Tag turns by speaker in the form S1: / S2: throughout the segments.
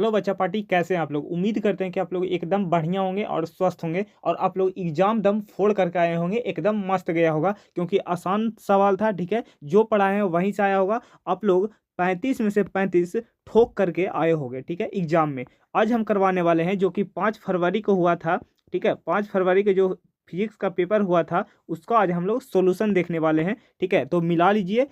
S1: Hello बच्चा party, कैसे हैं आप लोग। उम्मीद करते हैं कि आप लोग एकदम बढ़िया होंगे और स्वस्थ होंगे और आप लोग एग्जाम दम फोड़ करके आए होंगे, एकदम मस्त गया होगा क्योंकि आसान सवाल था। ठीक है, जो पढ़ाए हैं वहीं से आया होगा। आप लोग 35 में से 35 ठोक करके आए होंगे। ठीक है, एग्जाम में आज हम करवाने वाले हैं जो कि 5 फरवरी को हुआ था। ठीक है, 5 फरवरी के जो फिजिक्स का पेपर हुआ था उसका आज हम लोग सोल्यूशन देखने वाले हैं। ठीक है, तो मिला लीजिए,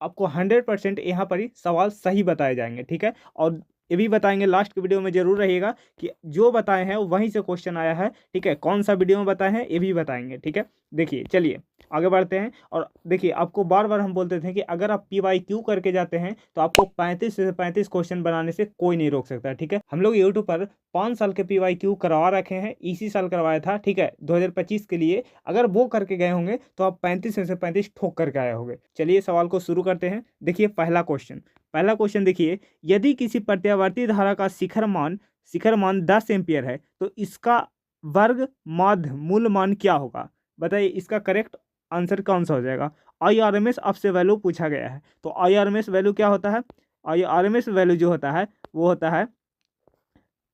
S1: आपको 100% यहाँ पर ही सवाल सही बताए जाएंगे। ठीक है, और ये भी बताएंगे, लास्ट की वीडियो में जरूर रहिएगा कि जो बताए हैं वहीं से क्वेश्चन आया है। ठीक है, कौन सा वीडियो में बताए हैं ये भी बताएंगे। ठीक है, देखिए चलिए आगे बढ़ते हैं। और देखिए, आपको बार बार हम बोलते थे कि अगर आप PYQ करके जाते हैं तो आपको 35 से 35 क्वेश्चन बनाने से कोई नहीं रोक सकता। ठीक है, हम लोग यूट्यूब पर 5 साल के PYQ करवा रखे हैं, इसी साल करवाया था। ठीक है, 2025 के लिए अगर वो करके गए होंगे तो आप 35 में से 35 ठोक करके आए होंगे। चलिए सवाल को शुरू करते हैं। देखिए पहला क्वेश्चन देखिए, यदि किसी प्रत्यावर्ती धारा का शिखर मान 10 एम्पियर है तो इसका वर्ग माध्य मूल मान क्या होगा। बताइए इसका करेक्ट आंसर कौन सा हो जाएगा। IRMS आपसे वैल्यू पूछा गया है, तो IRMS वैल्यू क्या होता है। IRMS वैल्यू जो होता है वो होता है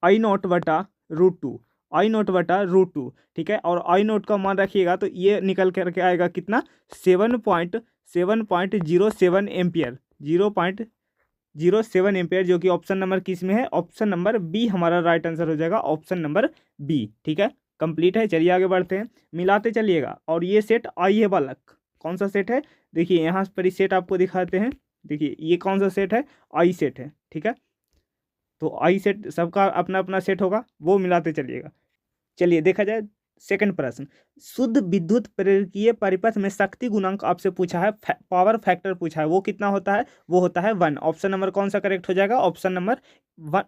S1: I0/√2, I0/√2। ठीक है, और I0 का मान रखिएगा तो ये निकल करके आएगा कितना, 7.07 एम्पियर, 0.07 एम्पियर, जो कि ऑप्शन नंबर किस में है, ऑप्शन नंबर बी हमारा राइट आंसर हो जाएगा, ऑप्शन नंबर बी। ठीक है, कंप्लीट है। चलिए आगे बढ़ते हैं, मिलाते चलिएगा। और ये सेट आई है बालक, कौन सा सेट है, देखिए यहाँ पर ही सेट आपको दिखाते हैं। देखिए ये कौन सा सेट है, आई सेट है। ठीक है, तो आई सेट सबका अपना अपना सेट होगा, वो मिलाते चलिएगा। चलिए देखा जाए सेकंड प्रश्न, शुद्ध विद्युत प्रेरकीय परिपथ में शक्ति गुणांक आपसे पूछा है, पावर फैक्टर पूछा है, वो कितना होता है, वो होता है 1। ऑप्शन नंबर कौन सा करेक्ट हो जाएगा, ऑप्शन नंबर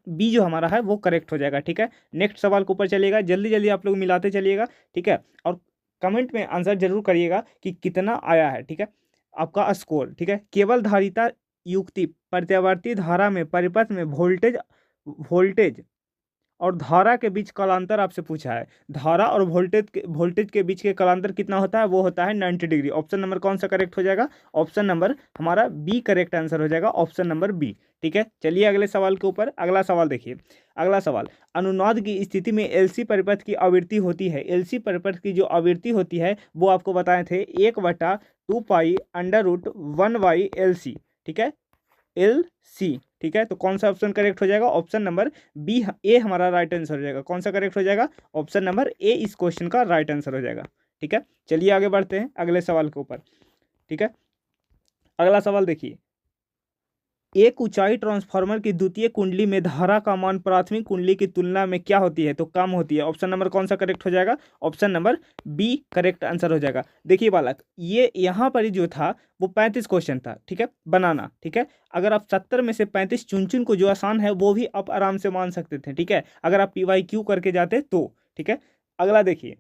S1: बी जो हमारा है वो करेक्ट हो जाएगा। ठीक है, नेक्स्ट सवाल के ऊपर चलिएगा, जल्दी जल्दी आप लोग मिलाते चलिएगा। ठीक है, और कमेंट में आंसर जरूर करिएगा कि कितना आया है। ठीक है, आपका स्कोर। ठीक है, केवल धारिता युक्ति प्रत्यावर्ती धारा में परिपथ में वोल्टेज और धारा के बीच कालांतर आपसे पूछा है। धारा और वोल्टेज के बीच के कालांतर कितना होता है, वो होता है 90 डिग्री। ऑप्शन नंबर कौन सा करेक्ट हो जाएगा, ऑप्शन नंबर हमारा बी करेक्ट आंसर हो जाएगा, ऑप्शन नंबर बी। ठीक है, चलिए अगले सवाल के ऊपर। अगला सवाल देखिए, अगला सवाल, अनुनाद की स्थिति में LC परिपथ की आवृत्ति होती है। LC परिपथ की जो आवृत्ति होती है वो आपको बताए थे 1/2π√1/LC। ठीक है, LC। ठीक है, तो कौन सा ऑप्शन करेक्ट हो जाएगा, ऑप्शन नंबर बी ए हमारा राइट आंसर हो जाएगा। कौन सा करेक्ट हो जाएगा, ऑप्शन नंबर ए इस क्वेश्चन का राइट आंसर हो जाएगा। ठीक है, चलिए आगे बढ़ते हैं अगले सवाल के ऊपर। ठीक है, अगला सवाल देखिए, एक ऊंचाई ट्रांसफार्मर की द्वितीय कुंडली में धारा का मान प्राथमिक कुंडली की तुलना में क्या होती है, तो कम होती है। ऑप्शन नंबर कौन सा करेक्ट हो जाएगा, option number B correct answer हो जाएगा। देखिए बालक, ये यहाँ पर ही जो था वो 35 क्वेश्चन था। ठीक है, बनाना। ठीक है, अगर आप 70 में से 35 चुन को जो आसान है वो भी आप आराम से मान सकते थे। ठीक है, अगर आप PYQ करके जाते तो। ठीक है, अगला देखिए,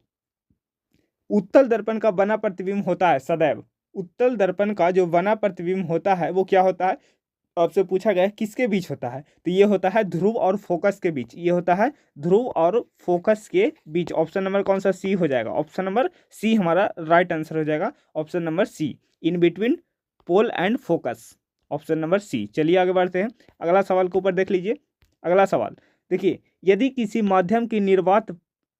S1: उत्तल दर्पण का बना प्रतिबिंब होता है सदैव। उत्तल दर्पण का जो बना प्रतिबिंब होता है वो क्या होता है, आपसे पूछा गया है किसके बीच होता है, तो ये होता है ध्रुव और फोकस के बीच। ये होता है ध्रुव और फोकस के बीच। ऑप्शन नंबर कौन सा, सी हो जाएगा, ऑप्शन नंबर सी हमारा राइट आंसर हो जाएगा, option number C, in between pole and focus, option number C. चलिए आगे बढ़ते हैं, अगला सवाल के ऊपर देख लीजिए। अगला सवाल देखिए, यदि किसी माध्यम की निर्वात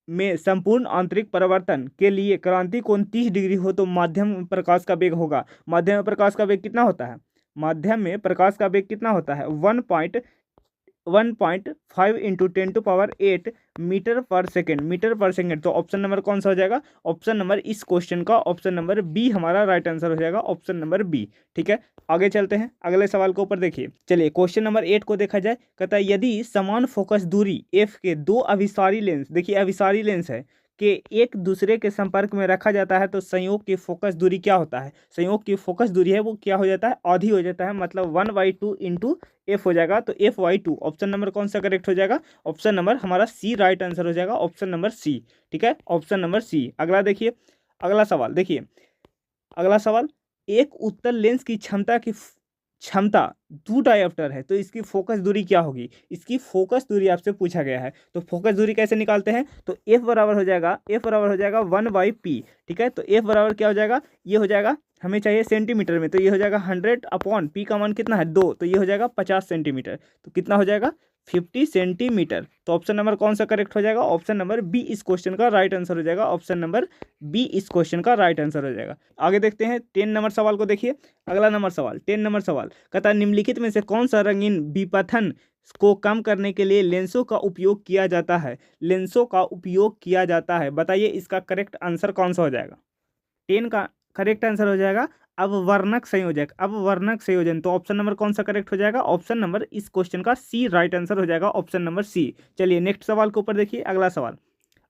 S1: में संपूर्ण आंतरिक परिवर्तन के लिए क्रांति कोण 30 डिग्री हो तो माध्यम में प्रकाश का वेग होगा। माध्यम में प्रकाश का वेग कितना होता है, माध्यम में प्रकाश का वेग कितना होता है, 1.5 इंटू 10⁸ मीटर पर सेकेंड। तो ऑप्शन नंबर कौन सा हो जाएगा, ऑप्शन नंबर इस क्वेश्चन का ऑप्शन नंबर बी हमारा राइट आंसर हो जाएगा, ऑप्शन नंबर बी। ठीक है, आगे चलते हैं अगले सवाल के ऊपर। देखिए चलिए क्वेश्चन नंबर 8 को देखा जाए, कहता है यदि समान फोकस दूरी f के दो अभिसारी लेंस, देखिए अभिसारी लेंस है, कि एक दूसरे के संपर्क में रखा जाता है तो संयोग की फोकस दूरी क्या होता है, संयोग की फोकस दूरी है वो क्या हो जाता है, आधी हो जाता है, मतलब 1/2 इंटू एफ हो जाएगा, तो F/2। ऑप्शन नंबर कौन सा करेक्ट हो जाएगा, ऑप्शन नंबर हमारा सी राइट आंसर हो जाएगा, ऑप्शन नंबर सी। ठीक है, ऑप्शन नंबर सी। अगला देखिए, अगला सवाल देखिए, अगला सवाल, एक उत्तल लेंस की क्षमता 2 डायोप्टर है तो इसकी फोकस दूरी क्या होगी, इसकी फोकस दूरी आपसे पूछा गया है। तो फोकस दूरी कैसे निकालते हैं, तो F बराबर हो जाएगा 1/p। ठीक है, तो F बराबर क्या हो जाएगा, ये हो जाएगा, हमें चाहिए सेंटीमीटर में, तो ये हो जाएगा 100/p का मान कितना है 2, तो ये हो जाएगा 50 सेंटीमीटर, तो कितना हो जाएगा 50 सेंटीमीटर। तो ऑप्शन नंबर कौन सा करेक्ट हो जाएगा? ऑप्शन नंबर बी इस क्वेश्चन का राइट आंसर हो जाएगा। ऑप्शन नंबर बी इस क्वेश्चन का राइट आंसर हो जाएगा। आगे देखते हैं 10 नंबर सवाल को। देखिए अगला नंबर सवाल, 10 नंबर सवाल कहता है निम्नलिखित में से कौन सा रंगीन विपथन को कम करने के लिए लेंसों का उपयोग किया जाता है? लेंसों का उपयोग किया जाता है, बताइए इसका करेक्ट आंसर कौन सा हो जाएगा? 10 का करेक्ट आंसर हो जाएगा अववर्णक संयोजक, अववर्णक संयोजन। तो ऑप्शन नंबर कौन सा करेक्ट हो जाएगा? ऑप्शन नंबर इस क्वेश्चन का सी राइट आंसर हो जाएगा, ऑप्शन नंबर सी। चलिए नेक्स्ट सवाल के ऊपर देखिए, अगला सवाल।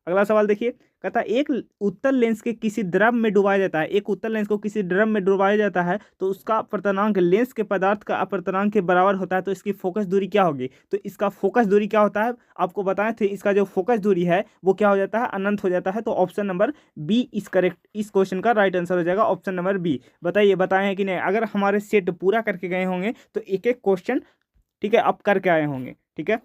S1: अगला सवाल देखिए, कहता है एक उत्तल लेंस के किसी द्रव में डुबाया जाता है, एक उत्तल लेंस को किसी द्रव में डुबाया जाता है तो उसका अपर्तनांक लेंस के पदार्थ का अपर्तनांक के बराबर होता है, तो इसकी फोकस दूरी क्या होगी? तो इसका फोकस दूरी क्या होता है? आपको बताए थे, इसका जो फोकस दूरी है वो क्या हो जाता है? अनंत हो जाता है। तो ऑप्शन नंबर बी इस करेक्ट इस क्वेश्चन का राइट आंसर हो जाएगा, ऑप्शन नंबर बी। बताइए बताए हैं कि नहीं? अगर हमारे सेट पूरा करके गए होंगे तो एक एक क्वेश्चन ठीक है आप करके आए होंगे, ठीक है।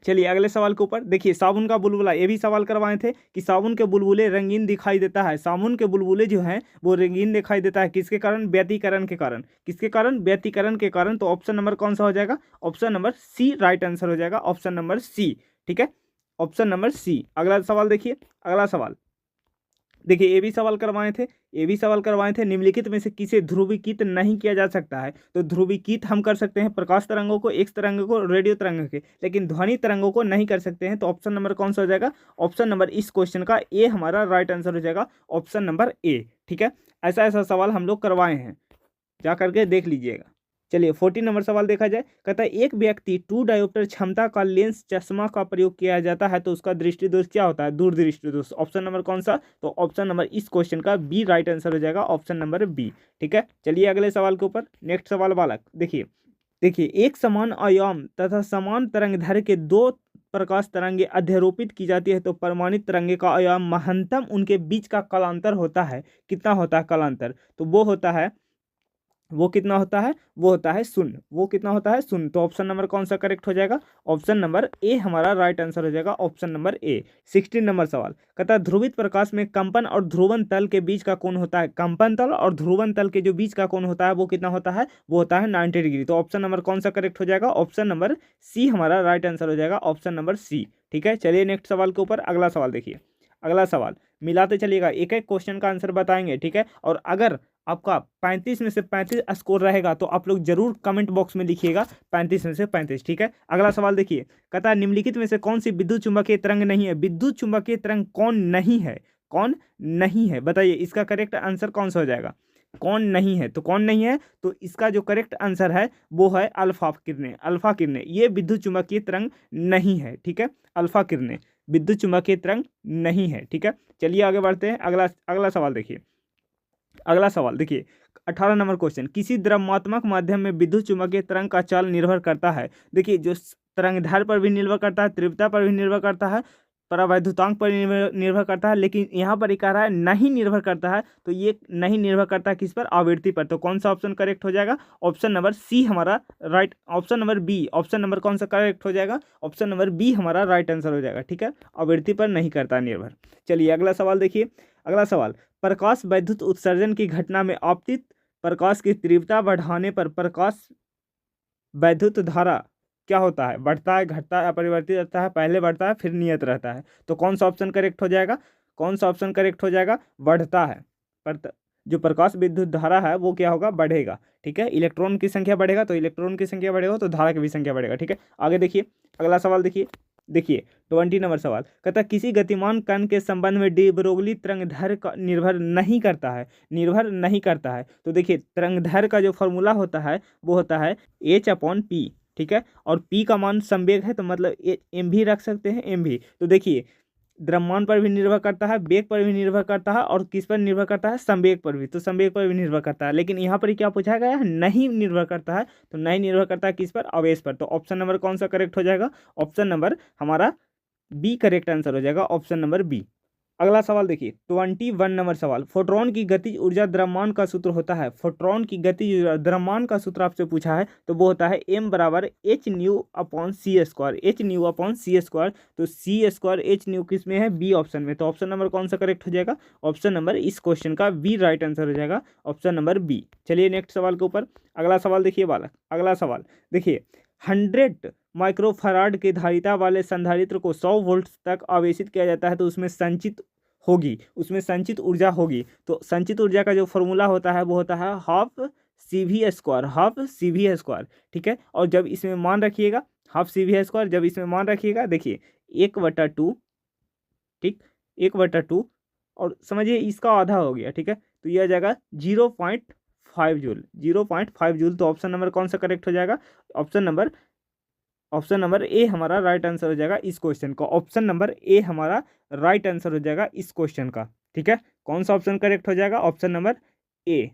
S1: चलिए अगले सवाल के ऊपर देखिए, साबुन का बुलबुला, ये भी सवाल करवाए थे कि साबुन के बुलबुले रंगीन दिखाई देता है, साबुन के बुलबुले जो हैं वो रंगीन दिखाई देता है, किसके कारण? व्यतिकरण के कारण। किसके कारण? व्यतिकरण के कारण। तो ऑप्शन नंबर कौन सा हो जाएगा? Option number C right answer हो जाएगा, ऑप्शन नंबर सी, ठीक है, ऑप्शन नंबर सी। अगला सवाल देखिए, अगला सवाल देखिए, ये भी सवाल करवाए थे, ये भी सवाल करवाए थे निम्नलिखित में से किसे ध्रुवीकृत नहीं किया जा सकता है? तो ध्रुवीकृत हम कर सकते हैं प्रकाश तरंगों को, एक्स तरंगों को, रेडियो तरंगों के, लेकिन ध्वनि तरंगों को नहीं कर सकते हैं। तो ऑप्शन नंबर कौन सा हो जाएगा? ऑप्शन नंबर इस क्वेश्चन का ए हमारा राइट आंसर हो जाएगा, ऑप्शन नंबर ए, ठीक है। ऐसा ऐसा सवाल हम लोग करवाए हैं, जा करके देख लीजिएगा। चलिए 14 नंबर सवाल देखा जाए, कहता है एक व्यक्ति 2 डायोप्टर क्षमता का लेंस चश्मा का प्रयोग किया जाता है तो उसका दृष्टि दोष क्या होता है? दूरदृष्टि दोष। ऑप्शन नंबर कौन सा? तो ऑप्शन नंबर इस क्वेश्चन का बी राइट आंसर हो जाएगा, ऑप्शन नंबर बी, ठीक है। चलिए अगले सवाल के ऊपर, नेक्स्ट सवाल बालक देखिए, देखिए एक समान आयाम तथा समान तरंगदैर्घ्य के दो प्रकाश तरंगे अध्यारोपित की जाती है तो परमाणित तरंगे का आयाम महत्तम उनके बीच का कालांतर होता है, कितना होता है कालांतर? तो वो होता है, वो कितना होता है? वो होता है शून्य। वो कितना होता है? शून्य। तो ऑप्शन नंबर कौन सा करेक्ट हो जाएगा? ऑप्शन नंबर ए हमारा राइट आंसर हो जाएगा, ऑप्शन नंबर ए। 16 नंबर सवाल कहता है ध्रुवित प्रकाश में कंपन और ध्रुवन तल के बीच का कोण होता है, कंपन तल और ध्रुवन तल के जो बीच का कोण होता है वो कितना होता है? वो होता है 90 डिग्री। तो ऑप्शन नंबर कौन सा करेक्ट हो जाएगा? ऑप्शन नंबर सी हमारा राइट आंसर हो जाएगा, ऑप्शन नंबर सी, ठीक है। चलिए नेक्स्ट सवाल के ऊपर, अगला सवाल देखिए, अगला सवाल मिलाते चलिएगा, एक एक क्वेश्चन का आंसर बताएंगे, ठीक है। और अगर आपका 35 में से 35 स्कोर रहेगा तो आप लोग जरूर कमेंट बॉक्स में लिखिएगा 35 में से 35, ठीक है। अगला सवाल देखिए, कहता है निम्नलिखित में से कौन सी विद्युत चुंबकीय तरंग नहीं है? विद्युत चुंबकीय तरंग कौन नहीं है? कौन नहीं है, बताइए इसका करेक्ट आंसर कौन सा हो जाएगा? कौन नहीं है, तो कौन नहीं है? तो इसका जो करेक्ट आंसर है वो है अल्फा किरणें। अल्फा किरणें ये विद्युत चुंबकीय तरंग नहीं है, ठीक है। अल्फा किरणें विद्युत चुंबकीय तरंग नहीं है, ठीक है। चलिए आगे बढ़ते हैं, अगला अगला सवाल देखिए, अगला सवाल देखिए 18 नंबर क्वेश्चन, किसी द्रव्यात्मक माध्यम में विद्युत चुंबकीय तरंग का चाल निर्भर करता है? देखिए जो तरंगदैर्घ्य पर भी निर्भर करता है, तीव्रता पर भी निर्भर करता है, परावैद्युतांक पर निर्भर करता है, लेकिन यहाँ पर कह रहा है नहीं निर्भर करता है। तो ये नहीं निर्भर करता है किस पर? आवृत्ति पर। तो कौन सा ऑप्शन करेक्ट हो जाएगा? ऑप्शन नंबर सी हमारा right, option number B, option number कौन सा करेक्ट हो जाएगा? ऑप्शन नंबर बी हमारा राइट आंसर हो जाएगा, ठीक है। आवृत्ति पर नहीं करता निर्भर। चलिए अगला सवाल देखिए, अगला सवाल, प्रकाश वैद्युत उत्सर्जन की घटना में आपतित प्रकाश की तीव्रता बढ़ाने पर प्रकाश वैद्युत धारा क्या होता है? बढ़ता है, घटता है, अपरिवर्तित रहता है, पहले बढ़ता है फिर नियत रहता है। तो कौन सा ऑप्शन करेक्ट हो जाएगा? कौन सा ऑप्शन करेक्ट हो जाएगा? बढ़ता है। पर जो प्रकाश विद्युत धारा है वो क्या होगा? बढ़ेगा, ठीक है। इलेक्ट्रॉन की संख्या बढ़ेगा तो इलेक्ट्रॉन की संख्या बढ़ेगा तो धारा की भी संख्या बढ़ेगा, ठीक है। आगे देखिए अगला सवाल देखिए, देखिए 20 नंबर सवाल कहता है किसी गतिमान कण के संबंध में डी ब्रोगली तरंगदैर्घ्य का निर्भर नहीं करता है, निर्भर नहीं करता है। तो देखिए तरंगदैर्घ्य का जो फॉर्मूला होता है वो होता है h/p, ठीक है। और p का मान संवेग है तो मतलब एम भी रख सकते हैं, एम भी। तो देखिए द्रव्यमान पर भी निर्भर करता है, वेग पर भी निर्भर करता है, और किस पर निर्भर करता है? संवेग पर भी। तो संवेग पर भी निर्भर करता है, लेकिन यहाँ पर क्या पूछा गया है? नहीं निर्भर करता है। तो नहीं निर्भर करता है किस पर? आवेश पर। तो ऑप्शन नंबर कौन सा करेक्ट हो जाएगा? ऑप्शन नंबर हमारा बी करेक्ट आंसर हो जाएगा, ऑप्शन नंबर बी। अगला सवाल देखिए 21 नंबर सवाल, फोटोन की गतिज ऊर्जा द्रव्यमान का सूत्र होता है। फोटोन की गतिज ऊर्जा द्रव्यमान का सूत्र आपसे पूछा है तो वो होता है m बराबर एच न्यू अपॉन सी स्क्वायर, एच न्यू अपॉन सी स्क्वायर। तो सी स्क्वायर एच न्यू किस में है? बी ऑप्शन में। तो ऑप्शन नंबर कौन सा करेक्ट हो जाएगा? ऑप्शन नंबर इस क्वेश्चन का बी राइट आंसर हो जाएगा, ऑप्शन नंबर बी। चलिए नेक्स्ट सवाल के ऊपर, अगला सवाल देखिए बालक, अगला सवाल देखिए 100 माइक्रोफराड की धारिता वाले संधारित्र को 100 वोल्ट तक आवेशित किया जाता है तो उसमें संचित ऊर्जा होगी। तो संचित ऊर्जा का जो फॉर्मूला होता है वो होता है हाफ CV², ठीक है। और जब इसमें मान रखिएगा हाफ CV², जब इसमें मान रखिएगा देखिए 1/2, ठीक, 1/2 और समझिए इसका आधा हो गया, ठीक है। तो यह आ जाएगा 0.5 जूल, 0.5 जूल। तो ऑप्शन नंबर कौन सा करेक्ट हो जाएगा? ऑप्शन नंबर ए हमारा राइट आंसर हो जाएगा इस क्वेश्चन का। ऑप्शन नंबर ए हमारा राइट आंसर हो जाएगा इस क्वेश्चन का, ठीक है। कौन सा ऑप्शन करेक्ट हो जाएगा? Option number A.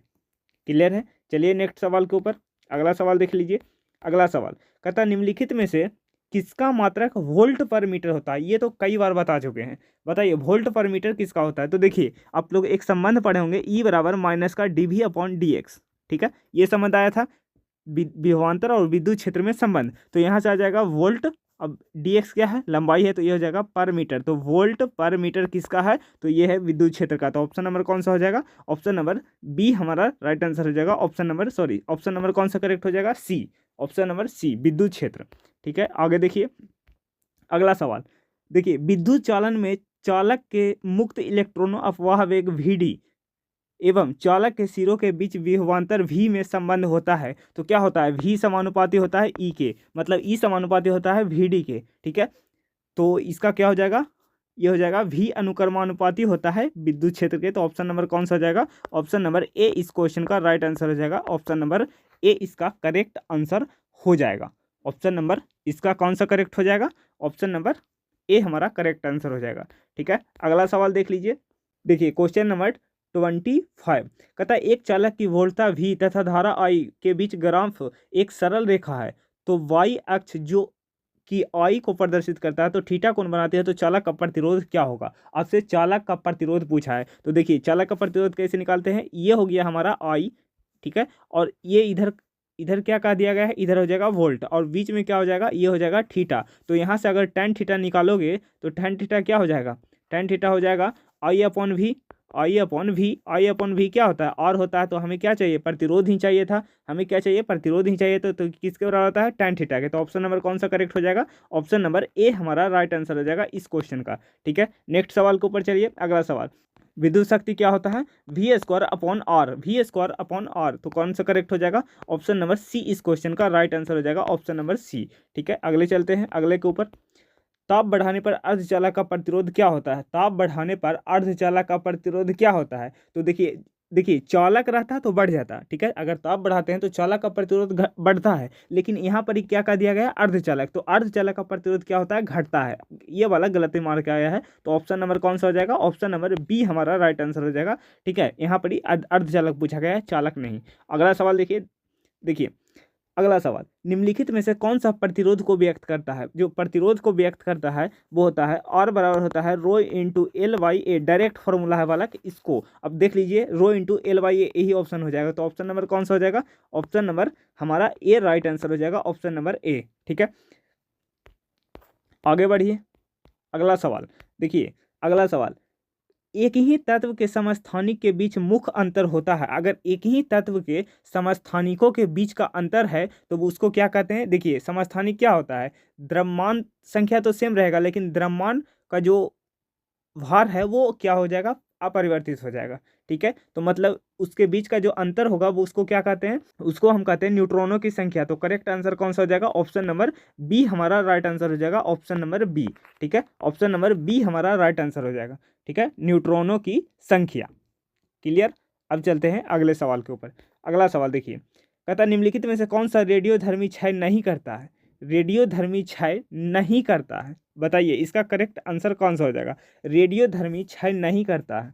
S1: क्लियर है? चलिए नेक्स्ट सवाल के ऊपर अगला सवाल देख लीजिए। अगला सवाल कहता निम्नलिखित में से किसका मात्रक वोल्ट पर मीटर होता है? ये तो कई बार बता चुके हैं, बताइए वोल्ट पर मीटर किसका होता है? तो देखिए आप लोग एक संबंध पढ़े होंगे, E बराबर माइनस का dV/dx, ठीक है। ये संबंध आया था विभवांतर और विद्युत क्षेत्र में संबंध। तो यहाँ से आ जाएगा वोल्ट, अब dx क्या है? लंबाई है, तो ये हो जाएगा पर मीटर। तो वोल्ट पर मीटर किसका है? तो ये है विद्युत क्षेत्र का। तो ऑप्शन नंबर कौन सा हो जाएगा? ऑप्शन नंबर बी हमारा राइट आंसर हो जाएगा। ऑप्शन नंबर कौन सा करेक्ट हो जाएगा? सी, ऑप्शन नंबर सी, विद्युत क्षेत्र, ठीक है। आगे देखिए अगला सवाल। देखिए विद्युत चालन में चालक के मुक्त इलेक्ट्रॉनों अपवाह वेग Vd एवं चालक के सिरों के बीच विभवांतर V में संबंध होता है। तो क्या होता है? V समानुपाती होता है E के, मतलब E समानुपाती होता है Vd के, ठीक है। तो इसका क्या हो जाएगा? ये हो जाएगा V अनुक्रमानुपाती होता है विद्युत क्षेत्र के। तो ऑप्शन नंबर कौन सा हो जाएगा? ऑप्शन नंबर ए इस क्वेश्चन का राइट आंसर हो जाएगा। ऑप्शन नंबर ए इसका करेक्ट आंसर हो जाएगा। ऑप्शन नंबर इसका कौन सा करेक्ट हो जाएगा? ऑप्शन नंबर ए हमारा करेक्ट आंसर हो जाएगा, ठीक है। अगला सवाल देख लीजिए। देखिए क्वेश्चन नंबर 25 कहता है एक चालक की वोल्टता V तथा धारा I के बीच ग्राफ एक सरल रेखा है। तो y अक्ष जो कि I को प्रदर्शित करता है तो थीटा कोण बनाती है, तो चालक का प्रतिरोध क्या होगा? आपसे चालक का प्रतिरोध पूछा है। तो देखिए चालक का प्रतिरोध कैसे निकालते हैं? ये हो गया हमारा I, ठीक है। और ये इधर क्या कह दिया गया है? इधर हो जाएगा वोल्ट, और बीच में क्या हो जाएगा? ये हो जाएगा थीटा। तो यहाँ से अगर tan थीटा निकालोगे तो tan थीटा क्या हो जाएगा? tan थीटा हो जाएगा I/V क्या होता है? R होता है। तो हमें क्या चाहिए? प्रतिरोध ही चाहिए था, हमें क्या चाहिए? प्रतिरोध ही चाहिए। तो किसके बराबर होता है? tan थीटा के। तो ऑप्शन नंबर कौन सा करेक्ट हो जाएगा? ऑप्शन नंबर ए हमारा राइट आंसर हो जाएगा इस क्वेश्चन का, ठीक है। नेक्स्ट सवाल के ऊपर चलिए। अगला सवाल, विद्युत शक्ति क्या होता है? V² तो कौन सा करेक्ट हो जाएगा? ऑप्शन नंबर सी इस क्वेश्चन का राइट आंसर हो जाएगा, ऑप्शन नंबर सी, ठीक है। अगले चलते हैं अगले के ऊपर। ताप बढ़ाने पर अर्धचालक का प्रतिरोध क्या होता है? ताप बढ़ाने पर अर्धचालक का प्रतिरोध क्या होता है? तो देखिए चालक रहता है तो बढ़ जाता है, ठीक है। अगर ताप बढ़ाते हैं तो चालक का प्रतिरोध बढ़ता है, लेकिन यहाँ पर ही क्या कह दिया गया? अर्धचालक। तो अर्धचालक का प्रतिरोध क्या होता है? घटता है। ये वाला गलती मार के आया है। तो ऑप्शन नंबर कौन सा हो जाएगा? ऑप्शन नंबर बी हमारा राइट आंसर हो जाएगा, ठीक है। यहाँ पर ही अर्धचालक पूछा गया है, चालक नहीं। अगला सवाल देखिए अगला सवाल, निम्नलिखित में से कौन सा प्रतिरोध को व्यक्त करता है? जो प्रतिरोध को व्यक्त करता है वो होता है R बराबर होता है ρ×L/A, डायरेक्ट फॉर्मूला है वाला। इसको अब देख लीजिए, ρ×L/A यही ऑप्शन हो जाएगा। तो ऑप्शन नंबर कौन सा हो जाएगा? ऑप्शन नंबर हमारा ए राइट आंसर हो जाएगा, ऑप्शन नंबर ए, ठीक है। आगे बढ़िए अगला सवाल। देखिए अगला सवाल, एक ही तत्व के समस्थानिक के बीच मुख्य अंतर होता है। अगर एक ही तत्व के समस्थानिकों के बीच का अंतर है तो उसको क्या कहते हैं? देखिए समस्थानिक क्या होता है? द्रव्यमान संख्या तो सेम रहेगा, लेकिन द्रव्यमान का जो भार है वो क्या हो जाएगा? अपरिवर्तित हो जाएगा, ठीक है। तो मतलब उसके बीच का जो अंतर होगा वो उसको क्या कहते हैं? उसको हम कहते हैं न्यूट्रॉनों की संख्या। तो करेक्ट आंसर कौन सा हो जाएगा? ऑप्शन नंबर बी हमारा राइट आंसर हो जाएगा, ऑप्शन नंबर बी, ठीक है। ऑप्शन नंबर बी हमारा राइट आंसर हो जाएगा, ठीक है, न्यूट्रॉनों की संख्या। क्लियर? अब चलते हैं अगले सवाल के ऊपर। अगला सवाल देखिए, कहता निम्नलिखित में से कौन सा रेडियोधर्मी क्षय नहीं करता है? रेडियोधर्मी क्षय नहीं करता है, बताइए इसका करेक्ट आंसर कौन सा हो जाएगा? रेडियोधर्मी क्षय नहीं करता है,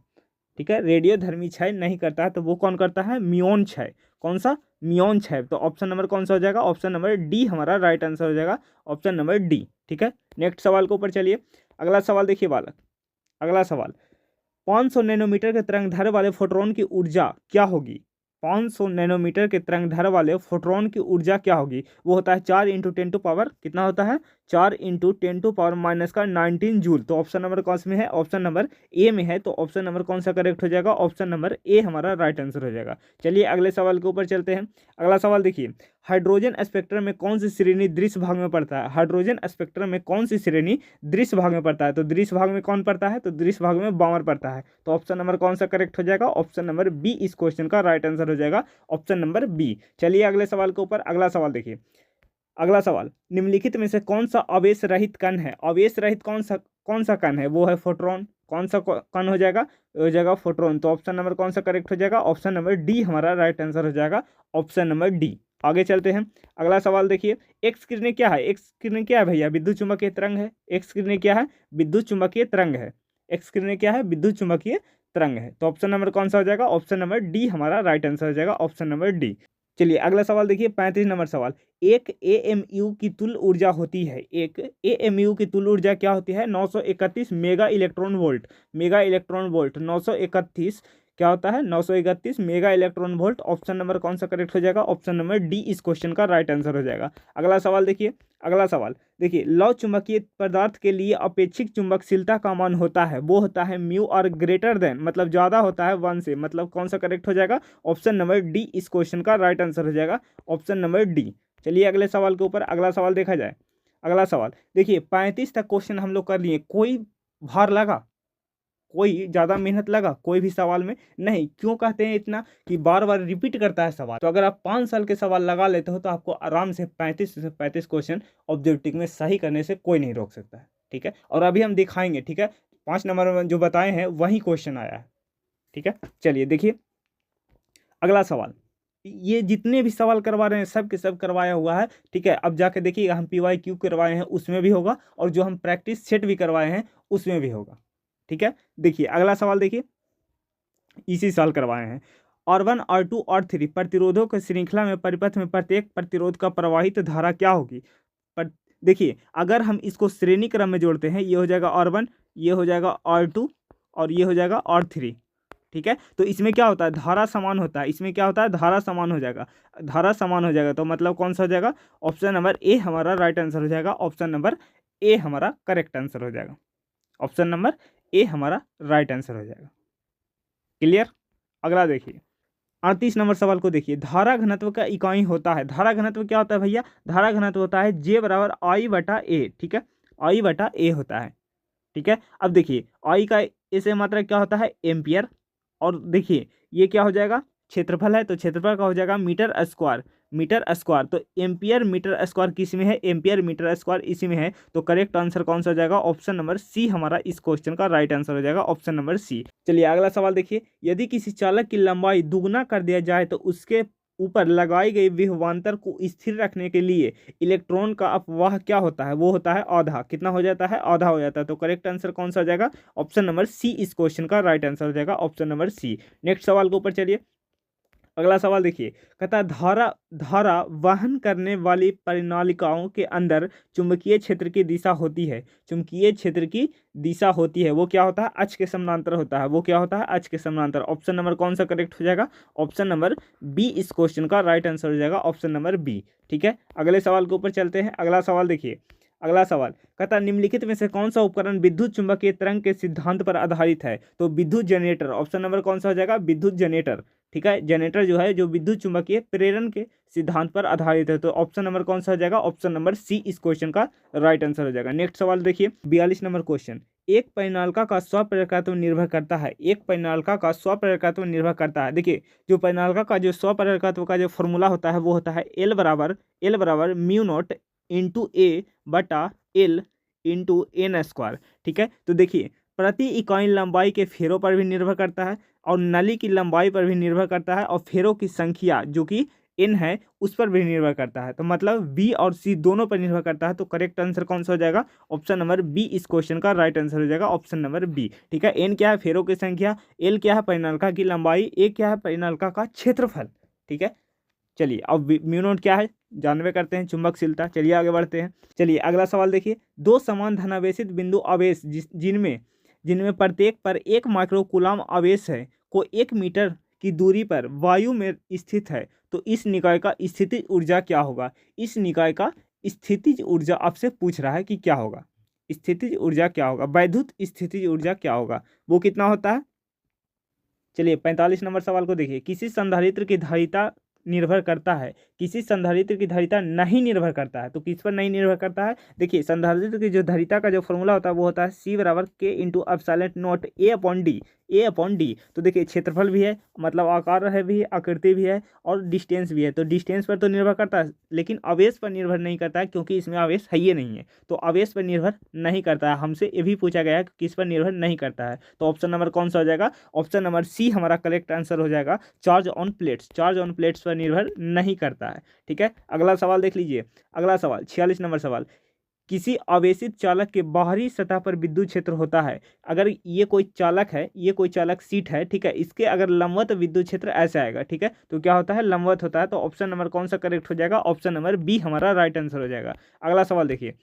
S1: ठीक है। रेडियोधर्मी क्षय नहीं करता है तो वो कौन करता है? म्योन क्षय। कौन सा? म्योन क्षय। तो ऑप्शन नंबर कौन सा हो जाएगा? ऑप्शन नंबर डी हमारा राइट आंसर हो जाएगा, ऑप्शन नंबर डी, ठीक है। नेक्स्ट सवाल के ऊपर चलिए। अगला सवाल देखिए बालक, अगला सवाल, 500 नैनोमीटर के तरंगदैर्घ्य वाले फोटोन की ऊर्जा क्या होगी? 500 नैनोमीटर के तरंगदैर्घ्य वाले फोटोन की ऊर्जा क्या होगी? वो होता है 4 × 10⁻, कितना होता है? 4 × 10⁻⁻⁹ जूल। तो ऑप्शन नंबर कौन से में है? ऑप्शन नंबर ए में है। तो ऑप्शन नंबर कौन सा करेक्ट हो जाएगा? ऑप्शन नंबर ए हमारा राइट आंसर हो जाएगा। चलिए अगले सवाल के ऊपर चलते हैं। अगला सवाल देखिए, हाइड्रोजन स्पेक्ट्रम में कौन सी श्रेणी दृश्य भाग में पड़ता है? हाइड्रोजन स्पेक्ट्रम में कौन सी श्रेणी दृश्य भाग में पड़ता है? तो दृश्य भाग में कौन पड़ता है? तो दृश्य भाग में बामर पड़ता है। तो ऑप्शन नंबर कौन सा करेक्ट हो जाएगा? ऑप्शन नंबर बी इस क्वेश्चन का राइट आंसर हो जाएगा, ऑप्शन नंबर बी। चलिए अगले सवाल के ऊपर, अगला सवाल देखिए। अगला सवाल, निम्नलिखित में से कौन सा आवेश रहित कण है? आवेश रहित कौन सा कण है? वो है फोटोन। कौन सा कण हो जाएगा? हो जाएगा फोटोन। तो ऑप्शन नंबर कौन सा करेक्ट हो जाएगा? ऑप्शन नंबर डी हमारा राइट आंसर हो जाएगा, ऑप्शन नंबर डी। आगे चलते हैं, अगला सवाल देखिए। एक्स किरणें क्या है? एक्स किरणें क्या है भैया? विद्युत चुम्बकीय तरंग है। एक्स किरणें क्या है? विद्युत चुम्बकीय तरंग है। एक्स किरणें क्या है? विद्युत चुम्बकीय तरंग है। तो ऑप्शन नंबर कौन सा हो जाएगा? ऑप्शन नंबर डी हमारा राइट आंसर हो जाएगा, ऑप्शन नंबर डी। चलिए अगला सवाल देखिए, 35 नंबर सवाल। एक एएमयू की तुल्य ऊर्जा होती है, एक एएमयू की तुल्य ऊर्जा क्या होती है? 931 mega electron volt. Mega electron volt 931 क्या होता है? 931 mega electron volt. Option number कौन सा करेक्ट हो जाएगा? ऑप्शन नंबर डी इस क्वेश्चन का राइट आंसर हो जाएगा। अगला सवाल देखिए, अगला सवाल देखिए, लौ चुंबकीय पदार्थ के लिए अपेक्षिक चुंबकशीलता का मान होता है, वो होता है म्यू और ग्रेटर देन, मतलब ज़्यादा होता है 1 से, मतलब कौन सा करेक्ट हो जाएगा? ऑप्शन नंबर डी इस क्वेश्चन का राइट आंसर हो जाएगा, ऑप्शन नंबर डी। चलिए अगले सवाल के ऊपर, अगला सवाल देखा जाए। अगला सवाल देखिए, 35 तक क्वेश्चन हम लोग कर लिए। कोई भार लगा? कोई ज़्यादा मेहनत लगा कोई भी सवाल में? नहीं। क्यों कहते हैं इतना कि बार बार रिपीट करता है सवाल? तो अगर आप 5 साल के सवाल लगा लेते हो तो आपको आराम से 35 से 35 क्वेश्चन ऑब्जेक्टिव में सही करने से कोई नहीं रोक सकता है, ठीक है। और अभी हम दिखाएंगे, ठीक है, 5 नंबर में जो बताए हैं वही क्वेश्चन आया है, ठीक है। चलिए देखिए अगला सवाल। ये जितने भी सवाल करवा रहे हैं सब के सब करवाया हुआ है, ठीक है। अब जाके देखिए हम PYQ करवाए हैं उसमें भी होगा, और जो हम प्रैक्टिस सेट भी करवाए हैं उसमें भी होगा, ठीक है। देखिए अगला सवाल देखिए, इसी साल करवाए हैं। R1 R2 R3 प्रतिरोधों की श्रृंखला में परिपथ में प्रत्येक प्रतिरोध का प्रवाहित धारा क्या होगी? पर देखिए अगर हम इसको श्रेणी क्रम में जोड़ते हैं, ये हो जाएगा R1, ये हो जाएगा R2 और ये हो जाएगा R3, ठीक है। तो इसमें क्या होता है? धारा समान होता है। इसमें क्या होता है? धारा समान हो जाएगा। धारा समान हो जाएगा तो मतलब कौन सा हो जाएगा? ऑप्शन नंबर ए हमारा राइट आंसर हो जाएगा, ऑप्शन नंबर ए हमारा करेक्ट आंसर हो जाएगा, ऑप्शन नंबर ए हमारा राइट आंसर हो जाएगा। क्लियर? अगला देखिए 38 नंबर सवाल को देखिए। धारा घनत्व का इकाई होता है, धारा घनत्व क्या होता है भैया? धारा घनत्व होता है J बराबर I/A, ठीक है, I/A होता है, ठीक है। अब देखिए आई का ऐसे मात्रा क्या होता है? एम्पियर। और देखिए ये क्या हो जाएगा? क्षेत्रफल है, तो क्षेत्रफल का हो जाएगा मीटर स्क्वायर, मीटर स्क्वायर। तो एम्पियर मीटर स्क्वायर किस में है? एम्पियर मीटर स्क्वायर इसी में है। तो करेक्ट आंसर कौन सा हो जाएगा? ऑप्शन नंबर सी हमारा इस क्वेश्चन का राइट आंसर हो जाएगा, ऑप्शन नंबर सी। चलिए अगला सवाल देखिए। यदि किसी चालक की लंबाई दुगना कर दिया जाए तो उसके ऊपर लगाई गई विभवांतर को स्थिर रखने के लिए इलेक्ट्रॉन का अपवाह क्या होता है? वो होता है आधा। कितना हो जाता है? आधा हो जाता है। तो करेक्ट आंसर कौन सा हो जाएगा? ऑप्शन नंबर सी इस क्वेश्चन का राइट आंसर हो जाएगा, ऑप्शन नंबर सी। नेक्स्ट सवाल के ऊपर चलिए, अगला सवाल देखिए। कहता है धारा वहन करने वाली परिनालिकाओं के अंदर चुंबकीय क्षेत्र की दिशा होती है, चुंबकीय क्षेत्र की दिशा होती है, वो क्या होता है? अक्ष के समानांतर होता है। वो क्या होता है? अक्ष के समानांतर। ऑप्शन नंबर कौन सा करेक्ट हो जाएगा? ऑप्शन नंबर बी इस क्वेश्चन का राइट आंसर हो जाएगा, ऑप्शन नंबर बी, ठीक है। अगले सवाल के ऊपर चलते हैं। अगला सवाल देखिए, अगला सवाल कहता है निम्नलिखित में से कौन सा उपकरण विद्युत चुंबकीय तरंग के सिद्धांत पर आधारित है? तो विद्युत जनरेटर। ऑप्शन नंबर कौन सा हो जाएगा? विद्युत जनरेटर, ठीक है। जनरेटर जो है जो विद्युत चुंबकीय प्रेरण के सिद्धांत पर आधारित है। तो ऑप्शन नंबर कौन सा हो जाएगा? ऑप्शन नंबर सी इस क्वेश्चन का राइट आंसर हो जाएगा। नेक्स्ट सवाल देखिए 42 नंबर क्वेश्चन। एक परिनालिका का स्वप्रेरकत्व निर्भर करता है, एक परिनालिका का स्वप्रेरकत्व निर्भर करता है। देखिए जो परिनालिका का जो स्वप्रेरकत्व का जो फॉर्मूला होता है वो होता है L बराबर म्यू नॉट इंटू ए बटा L इंटू एन स्क्वायर, ठीक है। तो देखिए प्रति इकाई लंबाई के फेरों पर भी निर्भर करता है और नली की लंबाई पर भी निर्भर करता है और फेरों की संख्या जो कि n है उस पर भी निर्भर करता है। तो मतलब B और C दोनों पर निर्भर करता है। तो करेक्ट आंसर कौन सा हो जाएगा? ऑप्शन नंबर बी इस क्वेश्चन का राइट आंसर हो जाएगा, ऑप्शन नंबर बी, ठीक है। n क्या है? फेरों की संख्या, L क्या है? परिनालिका की लंबाई, A क्या है? परिनालिका का क्षेत्रफल, ठीक है। चलिए अब म्यू नॉट क्या है जानवे करते हैं, चुंबकशीलता। चलिए आगे बढ़ते हैं। चलिए अगला सवाल देखिए। दो समान धनावेशित बिंदु आवेश जिनमें प्रत्येक पर 1 माइक्रोकूलम आवेश है को 1 मीटर की दूरी पर वायु में स्थित है, तो इस निकाय का स्थितिज ऊर्जा क्या होगा? इस निकाय का स्थितिज ऊर्जा आपसे पूछ रहा है कि क्या होगा? स्थितिज ऊर्जा क्या होगा? वैद्युत स्थितिज ऊर्जा क्या होगा? वो कितना होता है? चलिए 45 नंबर सवाल को देखिए। किसी संधारित्र की धारिता निर्भर करता है, किसी संधारित्र की धारिता नहीं निर्भर करता है। तो किस पर नहीं निर्भर करता है? देखिए संधारित्र की जो धारिता का जो फॉर्मूला होता है वो होता है C बराबर K into epsilon not A upon D, A upon D. तो देखिए क्षेत्रफल भी है, मतलब आकार है भी, आकृति भी है और डिस्टेंस भी है। तो डिस्टेंस पर तो निर्भर करता है लेकिन आवेश पर निर्भर नहीं करता है, क्योंकि इसमें आवेश है ही नहीं है। तो आवेश पर निर्भर नहीं करता है। हमसे ये भी पूछा गया है कि किस पर निर्भर नहीं करता है। तो ऑप्शन नंबर कौन सा हो जाएगा? ऑप्शन नंबर C हमारा करेक्ट आंसर हो जाएगा। Charge on plates, charge on plates पर निर्भर नहीं करता है। ठीक है, अगला सवाल देख लीजिए। अगला सवाल 46 नंबर सवाल, किसी आवेशित चालक के बाहरी सतह पर विद्युत क्षेत्र होता है। अगर ये कोई चालक है, ये कोई चालक सीट है, ठीक है, इसके अगर लंबवत विद्युत क्षेत्र ऐसे आएगा, ठीक है, तो क्या होता है? लंबवत होता है। तो ऑप्शन नंबर कौन सा करेक्ट हो जाएगा? ऑप्शन नंबर B हमारा राइट आंसर हो जाएगा। अगला सवाल देखिए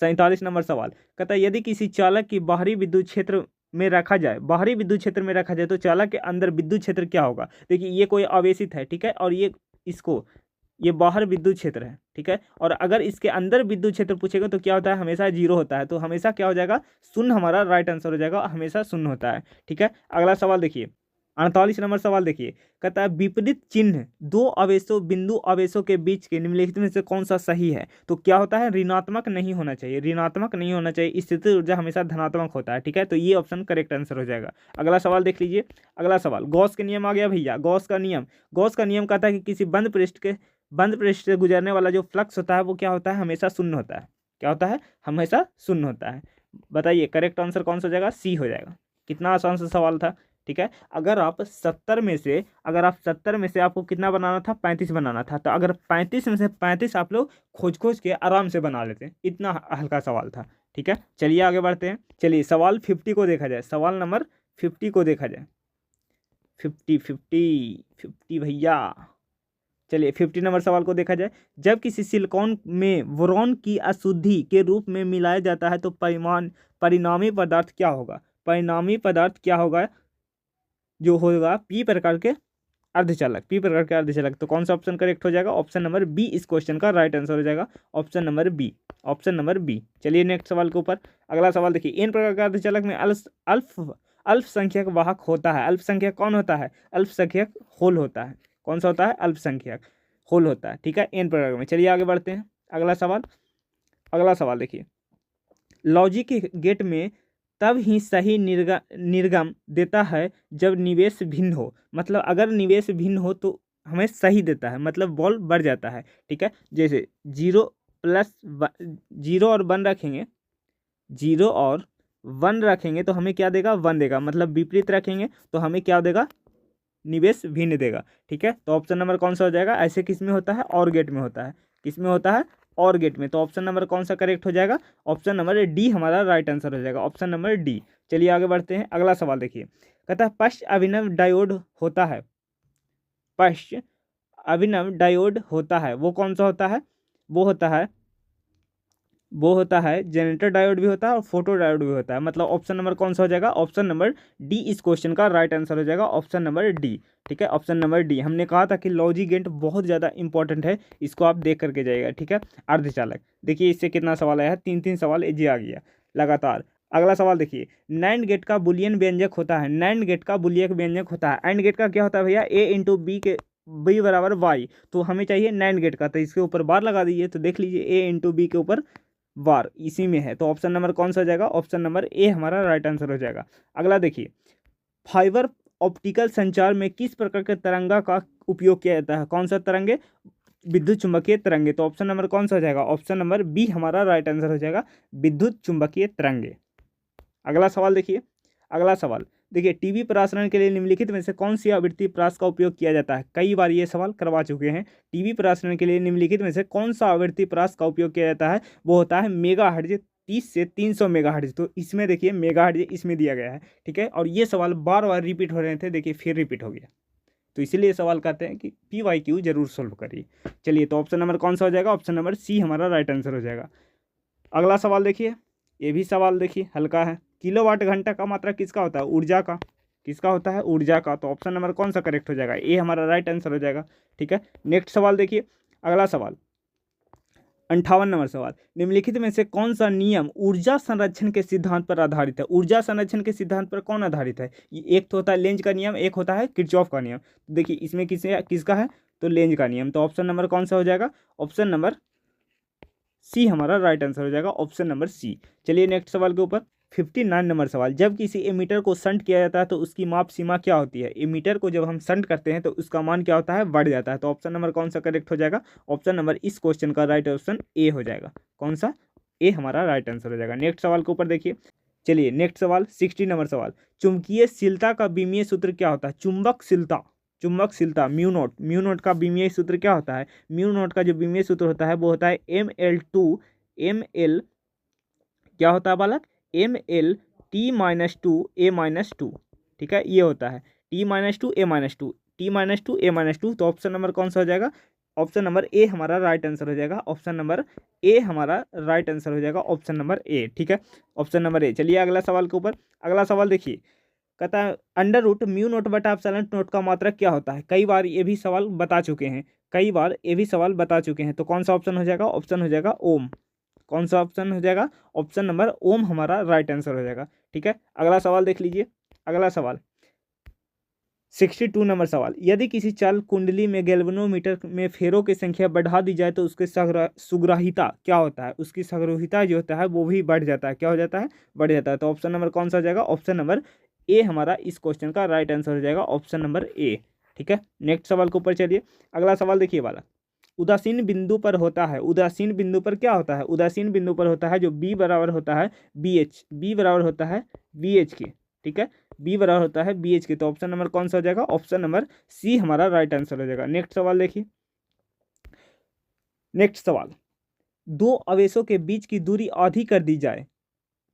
S1: 47 नंबर सवाल, कहता है यदि किसी चालक की बाहरी विद्युत क्षेत्र में रखा जाए, बाहरी विद्युत क्षेत्र में रखा जाए तो चालक के अंदर विद्युत क्षेत्र क्या होगा? देखिए ये कोई आवेशित है, ठीक है, और ये बाहर विद्युत क्षेत्र है, ठीक है, और अगर इसके अंदर विद्युत क्षेत्र पूछेगा तो क्या होता है? हमेशा 0 होता है। तो हमेशा क्या हो जाएगा? शून्य हमारा राइट आंसर हो जाएगा, हमेशा शून्य होता है। ठीक है, अगला सवाल देखिए 48 नंबर सवाल देखिए, कहता है विपरीत चिन्ह दो आवेशों बिंदु आवेशों के बीच के निम्नलिखित में से कौन सा सही है? तो क्या होता है? ऋणात्मक नहीं होना चाहिए, ऋणात्मक नहीं होना चाहिए, स्थितिज ऊर्जा हमेशा धनात्मक होता है। ठीक है, तो ये ऑप्शन करेक्ट आंसर हो जाएगा। अगला सवाल देख लीजिए। अगला सवाल गॉस के नियम आ गया भैया। गॉस का नियम कहता है कि किसी बंद पृष्ठ से गुजरने वाला जो फ्लक्स होता है वो क्या होता है? हमेशा शून्य होता है। क्या होता है? हमेशा शून्य होता है। बताइए करेक्ट आंसर कौन सा हो जाएगा? C हो जाएगा। कितना आसान सा सवाल था। ठीक है, अगर आप 70 में से आपको कितना बनाना था? 35 बनाना था। तो अगर 35 में से 35 आप लोग खोज के आराम से बना लेते हैं, इतना हल्का सवाल था। ठीक है, चलिए आगे बढ़ते हैं। चलिए सवाल 50 को देखा जाए, सवाल नंबर 50 को देखा जाए। 50 भैया, चलिए 50 नंबर सवाल को देखा जाए। जब किसी सिलिकॉन में बोरॉन की अशुद्धि के रूप में मिलाया जाता है तो परिणामी पदार्थ क्या होगा? परिणामी पदार्थ क्या होगा? जो होगा P प्रकार के अर्धचालक। तो कौन सा ऑप्शन करेक्ट हो जाएगा? ऑप्शन नंबर B इस क्वेश्चन का राइट आंसर हो जाएगा। Option number B। चलिए नेक्स्ट सवाल के ऊपर। अगला सवाल देखिए, N प्रकार का अर्धचालक में अल्पसंख्यक वाहक होता है। अल्पसंख्यक कौन होता है? अल्पसंख्यक होल होता है। कौन सा होता है? अल्पसंख्यक होल होता है। ठीक है, N प्रकार में। चलिए आगे बढ़ते हैं। अगला सवाल देखिए, लॉजिक के गेट में तब ही सही निर्गम देता है जब निवेश भिन्न हो। मतलब अगर निवेश भिन्न हो तो हमें सही देता है, मतलब बॉल बढ़ जाता है। ठीक है, जैसे 0 और 1 रखेंगे, 0 और 1 रखेंगे तो हमें क्या देगा? 1 देगा। मतलब विपरीत रखेंगे तो हमें क्या देगा? निवेश भिन्न देगा। ठीक है, तो ऑप्शन नंबर कौन सा हो जाएगा? ऐसे किस में होता है? और गेट में होता है। किस में होता है? और गेट में। तो ऑप्शन नंबर कौन सा करेक्ट हो जाएगा? ऑप्शन नंबर D हमारा राइट आंसर हो जाएगा। Option number D। चलिए आगे बढ़ते हैं। अगला सवाल देखिए, कहता है पश्च अभिनव डायोड होता है। पश्च अभिनव डायोड होता है, वो कौन सा होता है? वो होता है जनरेटर डायोड भी होता है और फोटो डायोड भी होता है। मतलब ऑप्शन नंबर कौन सा हो जाएगा? ऑप्शन नंबर D इस क्वेश्चन का राइट आंसर हो जाएगा। Option number D। ठीक है, ऑप्शन नंबर D। हमने कहा था कि लॉजिक गेट बहुत ज़्यादा इंपॉर्टेंट है, इसको आप देख करके जाइएगा। ठीक है, अर्धचालक देखिए इससे कितना सवाल आया है? 3 सवाल ये आ गया लगातार। अगला सवाल देखिए, नैंड गेट का बुलियन व्यंजक होता है। नैंड गेट का बुलियन व्यंजक होता है। एंड गेट का क्या होता है भैया? A इंटू B बराबर Y। तो हमें चाहिए नैंड गेट का, तो इसके ऊपर बार लगा दीजिए। तो देख लीजिए A इंटू B के ऊपर बार इसी में है। तो ऑप्शन नंबर कौन सा हो जाएगा? ऑप्शन नंबर A हमारा राइट आंसर हो जाएगा। अगला देखिए, फाइबर ऑप्टिकल संचार में किस प्रकार के तरंगा का उपयोग किया जाता है? कौन सा तरंगे? विद्युत चुंबकीय तरंगे। तो ऑप्शन नंबर कौन सा हो जाएगा? ऑप्शन नंबर B हमारा राइट आंसर हो जाएगा, विद्युत चुंबकीय तरंगे। अगला सवाल देखिए, टीवी प्रसारण के लिए निम्नलिखित में से कौन सी आवृत्ति प्रास का उपयोग किया जाता है? कई बार ये सवाल करवा चुके हैं। टीवी प्रसारण के लिए निम्नलिखित में से कौन सा आवृत्ति प्रास का उपयोग किया जाता है? वो होता है मेगाहर्ट्ज, 30 से 300 मेगाहर्ट्ज। तो इसमें देखिए मेगाहर्ट्ज इसमें दिया गया है। ठीक है, और ये सवाल बार बार रिपीट हो रहे थे, देखिए फिर रिपीट हो गया। तो इसीलिए सवाल कहते हैं कि PYQ जरूर सोल्व करिए। चलिए, तो ऑप्शन नंबर कौन सा हो जाएगा? ऑप्शन नंबर C हमारा राइट आंसर हो जाएगा। अगला सवाल देखिए, ये भी सवाल देखिए हल्का है। किलोवाट घंटा का मात्रा किसका होता है? ऊर्जा का। किसका होता है? ऊर्जा का। तो ऑप्शन नंबर कौन सा करेक्ट हो जाएगा? A हमारा राइट आंसर हो जाएगा। ठीक है, नेक्स्ट सवाल देखिए। अगला सवाल 58 नंबर सवाल, निम्नलिखित में से कौन सा नियम ऊर्जा संरक्षण के सिद्धांत पर आधारित है? ऊर्जा संरक्षण के सिद्धांत पर कौन आधारित है? एक तो होता है लेंज का नियम, एक होता है किरचॉफ का नियम। तो देखिए इसमें किसका है, तो लेंज का नियम। तो ऑप्शन नंबर कौन सा हो जाएगा, ऑप्शन नंबर सी हमारा राइट आंसर हो जाएगा, ऑप्शन नंबर सी। चलिए नेक्स्ट सवाल के ऊपर 59 नंबर सवाल, जब किसी एमीटर को शंट किया जाता है तो उसकी माप सीमा क्या होती है? एमीटर को जब हम शंट करते हैं तो उसका मान क्या होता है, बढ़ जाता है। तो ऑप्शन नंबर कौन सा करेक्ट हो जाएगा, ऑप्शन नंबर इस क्वेश्चन का राइट ऑप्शन ए हो जाएगा। कौन सा, ए हमारा राइट आंसर हो जाएगा। नेक्स्ट सवाल के ऊपर देखिए, चलिए नेक्स्ट सवाल 60 नंबर सवाल, चुंबकीयशीलता का विमीय सूत्र क्या होता है? चुंबकशीलता म्यू नोट का विमीय सूत्र क्या होता है? म्यू नोट का जो विमीय सूत्र होता है वो होता है ML क्या होता है बालक, ML T-2 A-2, ठीक है, ये होता है T-2 A-2। तो ऑप्शन नंबर कौन सा हो जाएगा, ऑप्शन नंबर ए हमारा राइट आंसर हो जाएगा, ऑप्शन नंबर ए हमारा राइट आंसर हो जाएगा, ऑप्शन नंबर ए, ठीक है, ऑप्शन नंबर ए। चलिए अगला सवाल के ऊपर, अगला सवाल देखिए, कहता है अंडर रूट म्यू नोट बटा एप्सिलॉन नोट का मात्रक क्या होता है? कई बार ये भी सवाल बता चुके हैं, तो कौन सा ऑप्शन हो जाएगा, ऑप्शन हो जाएगा ओम। कौन सा ऑप्शन हो जाएगा, ऑप्शन नंबर ओम हमारा राइट आंसर हो जाएगा, ठीक है। अगला सवाल देख लीजिए, अगला सवाल 62 नंबर सवाल, यदि किसी चाल कुंडली में गैल्वेनोमीटर में फेरों की संख्या बढ़ा दी जाए तो उसके सुग्राहिता क्या होता है? उसकी सुग्राहिता जो होता है वो भी बढ़ जाता है, क्या हो जाता है, बढ़ जाता है। तो ऑप्शन नंबर कौन सा हो जाएगा, ऑप्शन नंबर ए हमारा इस क्वेश्चन का राइट आंसर हो जाएगा, ऑप्शन नंबर ए, ठीक है। नेक्स्ट सवाल के ऊपर चलिए, अगला सवाल देखिए वाला, उदासीन बिंदु पर होता है, उदासीन बिंदु पर क्या होता है, उदासीन बिंदु पर होता है जो बी बराबर होता है BH, बी बराबर होता है BH के, ठीक है, बी बराबर होता है BH के। तो ऑप्शन नंबर कौन सा हो जाएगा, ऑप्शन नंबर सी हमारा राइट आंसर हो जाएगा। नेक्स्ट सवाल देखिए, नेक्स्ट सवाल, दो आवेशों के बीच की दूरी आधी कर दी जाए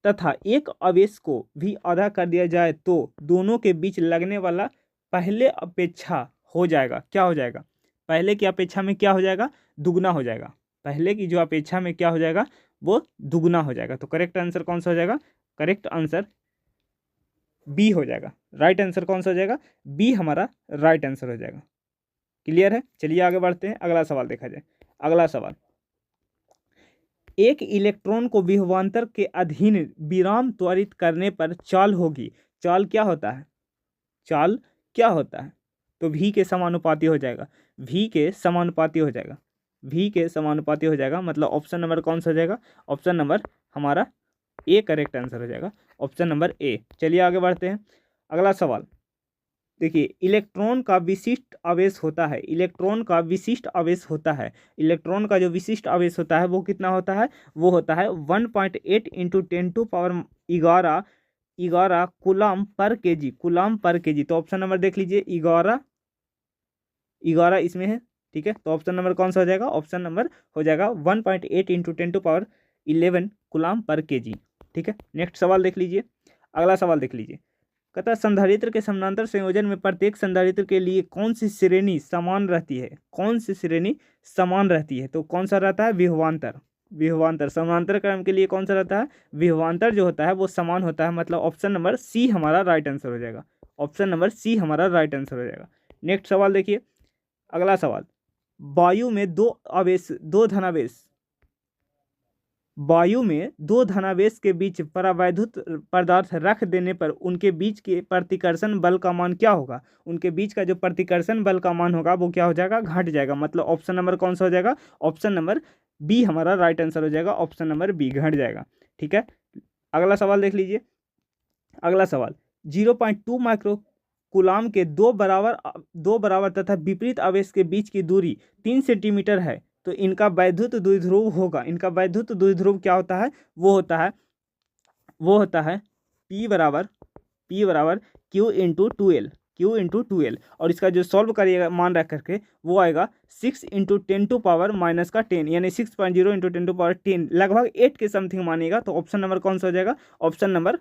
S1: तथा एक आवेश को भी आधा कर दिया जाए तो दोनों के बीच लगने वाला पहले अपेक्षा हो जाएगा, क्या हो जाएगा, पहले की अपेक्षा में क्या हो जाएगा, दुगना हो जाएगा, पहले की जो अपेक्षा में क्या हो जाएगा, वो दुगना हो जाएगा। तो करेक्ट आंसर कौन सा हो जाएगा, करेक्ट आंसर बी हो जाएगा, राइट आंसर कौन सा हो जाएगा, बी हमारा राइट आंसर हो जाएगा। क्लियर है, चलिए आगे बढ़ते हैं, अगला सवाल देखा जाए। अगला सवाल, एक इलेक्ट्रॉन को विभवांतर के अधीन विराम त्वरित करने पर चाल होगी, चाल क्या होता है, चाल क्या होता है, तो v के समानुपाती हो जाएगा, v के समानुपाती हो जाएगा, v के समानुपाती हो जाएगा, मतलब ऑप्शन नंबर कौन सा हो जाएगा, ऑप्शन नंबर हमारा ए करेक्ट आंसर हो जाएगा, ऑप्शन नंबर ए। चलिए आगे बढ़ते हैं, अगला सवाल देखिए, इलेक्ट्रॉन का विशिष्ट आवेश होता है, इलेक्ट्रॉन का विशिष्ट आवेश होता है, इलेक्ट्रॉन का जो विशिष्ट आवेश होता है वो कितना होता है, वो होता है 1.8 × 10⁻11 coulomb per KG, coulomb per KG. तो ऑप्शन नंबर देख लीजिए, 11 इसमें है, ठीक है। तो ऑप्शन नंबर कौन सा हो जाएगा, ऑप्शन नंबर हो जाएगा 1.8 × 10⁻11 कूलम पर केजी, ठीक है। नेक्स्ट सवाल देख लीजिए, अगला सवाल देख लीजिए, कहता है संधारित्र के समानांतर संयोजन में प्रत्येक संधारित्र के लिए कौन सी श्रेणी समान रहती है, कौन सी श्रेणी समान रहती है, तो कौन सा रहता है, विभवांतर, विभवांतर समानांतर क्रम के लिए कौन सा रहता है, विभवांतर जो होता है वो समान होता है, मतलब ऑप्शन नंबर सी हमारा राइट आंसर हो जाएगा, ऑप्शन नंबर सी हमारा राइट आंसर हो जाएगा। नेक्स्ट सवाल देखिए, अगला सवाल, वायु में दो धनावेश, वायु में दो धनावेश के बीच परावैद्युत पदार्थ रख देने पर उनके बीच के प्रतिकर्षण बल का मान क्या होगा, उनके बीच का जो प्रतिकर्षण बल का मान होगा वो क्या हो जाएगा, घट जाएगा, मतलब ऑप्शन नंबर कौन सा हो जाएगा, ऑप्शन नंबर बी हमारा राइट आंसर हो जाएगा, ऑप्शन नंबर बी, घट जाएगा, ठीक है। अगला सवाल देख लीजिए, अगला सवाल 0.2 माइक्रो कूलाम के दो बराबर तथा विपरीत आवेश के बीच की दूरी 3 सेंटीमीटर है, तो इनका वैद्युत द्विध्रुव होगा, इनका वैद्युत द्विध्रुव क्या होता है, वो होता है P बराबर Q × 2L, और इसका जो सॉल्व करिएगा मान रख करके वो आएगा 6 × 10⁻⁻10, यानी 6.0 × 10⁻10 लगभग 8 के समथिंग मानेगा। तो ऑप्शन नंबर कौन सा हो जाएगा, ऑप्शन नंबर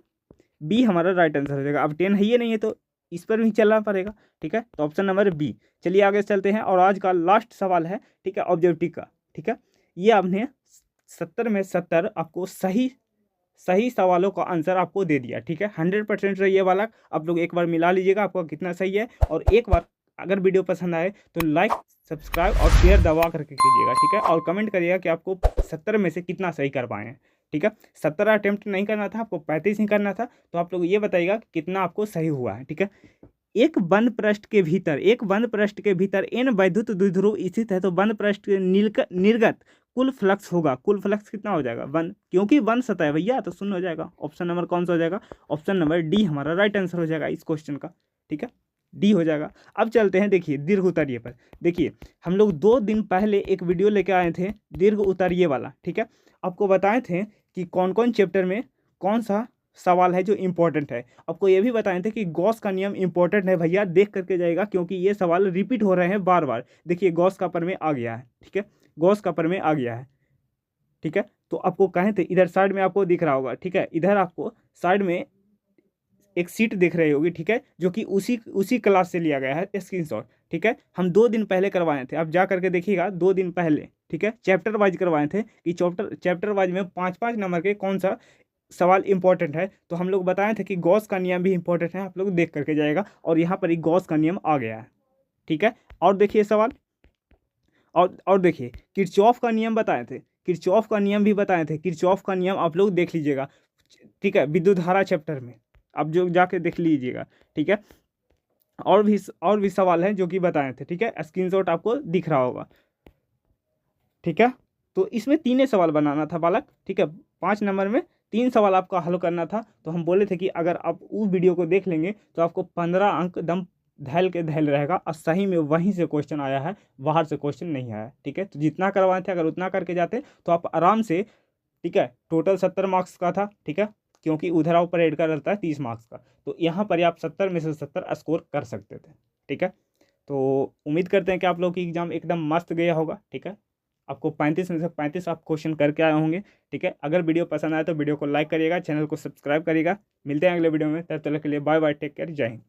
S1: बी हमारा राइट आंसर हो जाएगा। अब 10 है ही नहीं है तो इस पर भी चलना पड़ेगा, ठीक है, तो ऑप्शन नंबर बी। चलिए आगे चलते हैं, और आज का लास्ट सवाल है, ठीक है, ऑब्जेक्टिव का, ठीक है, ये आपने 70 में 70 आपको सही सवालों का आंसर आपको दे दिया, ठीक है, 100% सही है वाला, आप लोग एक बार मिला लीजिएगा आपको कितना सही है, और एक बार अगर वीडियो पसंद आए तो लाइक, सब्सक्राइब और शेयर दबा करके कीजिएगा, ठीक है। और कमेंट करिएगा कि आपको 70 में से कितना सही कर पाए हैं, ठीक है। 70 अटेम्प्ट नहीं करना था आपको, 35 ही करना था। तो आप लोग ये बताइएगा कि कितना आपको सही हुआ है, ठीक है। एक बंद पृष्ठ के भीतर n वैद्युत द्विध्रुव स्थित है तो बंद पृष्ठ के निर्गत कुल फ्लक्स होगा। कुल फ्लक्स कितना हो जाएगा? 1, क्योंकि 1 सतह है भैया, तो 0 हो जाएगा। ऑप्शन नंबर कौन सा हो जाएगा? ऑप्शन नंबर डी हमारा राइट आंसर हो जाएगा इस क्वेश्चन का, ठीक है, डी हो जाएगा। अब चलते हैं, देखिए दीर्घ उतरीय पर। देखिए हम लोग 2 दिन पहले एक वीडियो लेके आए थे दीर्घ उतरीय वाला, ठीक है। आपको बताए थे कि कौन कौन चैप्टर में कौन सा सवाल है जो इंपॉर्टेंट है। आपको ये भी बताए थे कि गॉस का नियम इंपॉर्टेंट है भैया, देख करके जाएगा क्योंकि ये सवाल रिपीट हो रहे हैं बार बार। देखिए गॉस का प्रमेय आ गया है, ठीक है, गॉस का प्रमेय आ गया है, ठीक है। तो आपको कहे थे इधर साइड में आपको दिख रहा होगा, ठीक है, इधर आपको साइड में एक सीट दिख रही होगी, ठीक है, जो कि उसी क्लास से लिया गया है स्क्रीनशॉट, ठीक है। हम 2 दिन पहले करवाए थे, आप जा करके देखिएगा 2 दिन पहले, ठीक है। चैप्टर वाइज करवाए थे कि चैप्टर वाइज में 5-5 नंबर के कौन सा सवाल इंपॉर्टेंट है। तो हम लोग बताए थे कि गॉस का नियम भी इंपॉर्टेंट है, आप लोग देख करके जाएगा। और यहाँ पर ही गॉस का नियम आ गया है, ठीक है। और देखिए सवाल, और देखिए किरचॉफ का नियम बताए थे, किरचॉफ का नियम भी बताए थे। किरचॉफ का नियम आप लोग देख लीजिएगा, ठीक है, विद्युत धारा चैप्टर में आप जो जाके देख लीजिएगा, ठीक है। और भी सवाल हैं जो कि बताए थे, ठीक है, स्क्रीनशॉट आपको दिख रहा होगा, ठीक है। तो इसमें 3 सवाल बनाना था बालक, ठीक है। 5 नंबर में 3 सवाल आपका हल करना था। तो हम बोले थे कि अगर आप उस वीडियो को देख लेंगे तो आपको 15 अंक दम धैल के धैल रहेगा। और सही में वहीं से क्वेश्चन आया है, बाहर से क्वेश्चन नहीं आया, ठीक है। तो जितना करवाए थे अगर उतना करके जाते तो आप आराम से, ठीक है, टोटल 70 मार्क्स का था, ठीक है, क्योंकि उधर ऊपर ऐड का रहता है 30 मार्क्स का। तो यहाँ पर आप 70 में से 70 स्कोर कर सकते थे, ठीक है। तो उम्मीद करते हैं कि आप लोग की एग्जाम एकदम मस्त गया होगा, ठीक है। आपको 35 में से 35 आप क्वेश्चन करके आए होंगे, ठीक है। अगर वीडियो पसंद आए तो वीडियो को लाइक करिएगा, चैनल को सब्सक्राइब करिएगा। मिलते हैं अगले वीडियो में, तब तक के लिए बाय बाय, टेक केयर, जय हिंद।